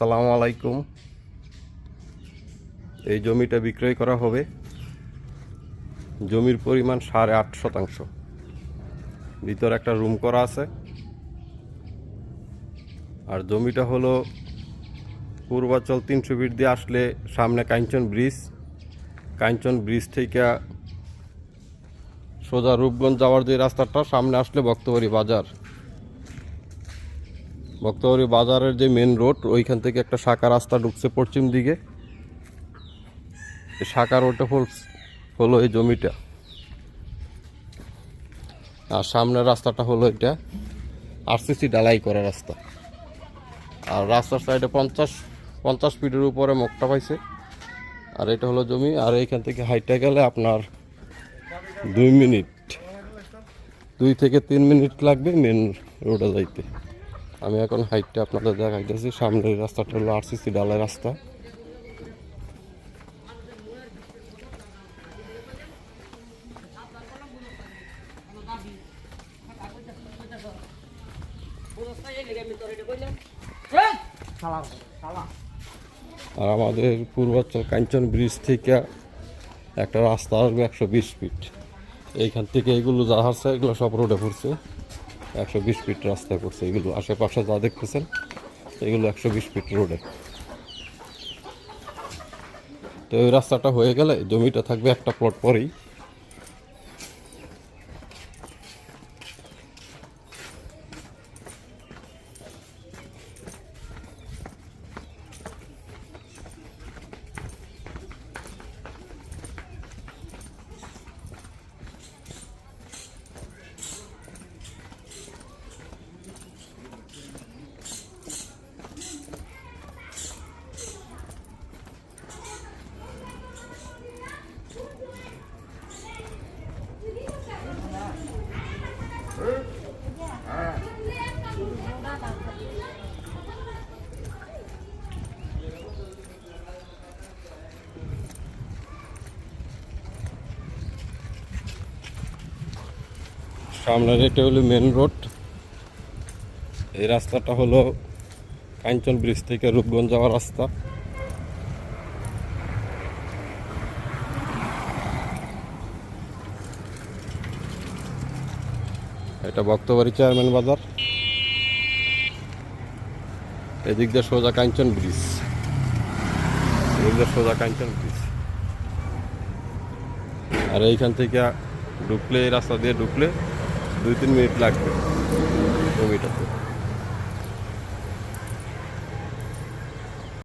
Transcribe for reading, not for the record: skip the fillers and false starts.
আসসালামু আলাইকুম। এই জমিটা বিক্রয় করা হবে। জমির পরিমাণ 8.5 শতাংশ। ভিতরে একটা রুম করা আছে। আর জমিটা হলো পূর্বাচল 300 ফিট দিয়ে আসলে সামনে কাঞ্চন ব্রিজ থেকে সোজা রূপগঞ্জ যাওয়ার যে রাস্তাটা, সামনে আসলে বক্তবাড়ি বাজারের যে মেন রোড, ওইখান থেকে একটা শাখা রাস্তা ঢুকছে পশ্চিম দিকে। শাখা রোডে হলো এই জমিটা। আর সামনের রাস্তাটা হলো এটা আরসিসি ঢালাই করা রাস্তা। আর রাস্তার সাইডে 50 ফিটের উপরে মুখটা পাইছে। আর এটা হলো জমি। আর এইখান থেকে হাইটে গেলে আপনার 2 থেকে 3 মিনিট লাগবে মেন রোডে যাইতে। আমি এখন হাইটটা আপনাদের দেখাইতেছি। সামনের রাস্তাটা হলো আরসিসি ঢালাই রাস্তা। আর আমাদের পূর্বাচল কাঞ্চন ব্রিজ থেকে একটা রাস্তা আসবে 120 ফিট। এইখান থেকে এগুলো যা আসছে এগুলো সব রোডে পড়ছে। 120 ফিট রাস্তায় পড়ছে এগুলো। আশেপাশে যা দেখতেছেন এগুলো 120 ফিট রোডে। তো ওই রাস্তাটা হয়ে গেলে জমিটা থাকবে একটা প্লট পরেই। সামনের এটা হলো মেন রোড। এই রাস্তাটা হলো কাঞ্চন ব্রিজ থেকে রূপগঞ্জ যাওয়ার রাস্তা। এটা বক্তবাড়ি চেয়ারম্যান বাজার। এদিক দিয়ে সোজা কাঞ্চন ব্রিজ। আর এইখান থেকে ঢুকলে, এই রাস্তা দিয়ে ঢুকলে 2-3 মিনিট লাগবে জমিটাতে।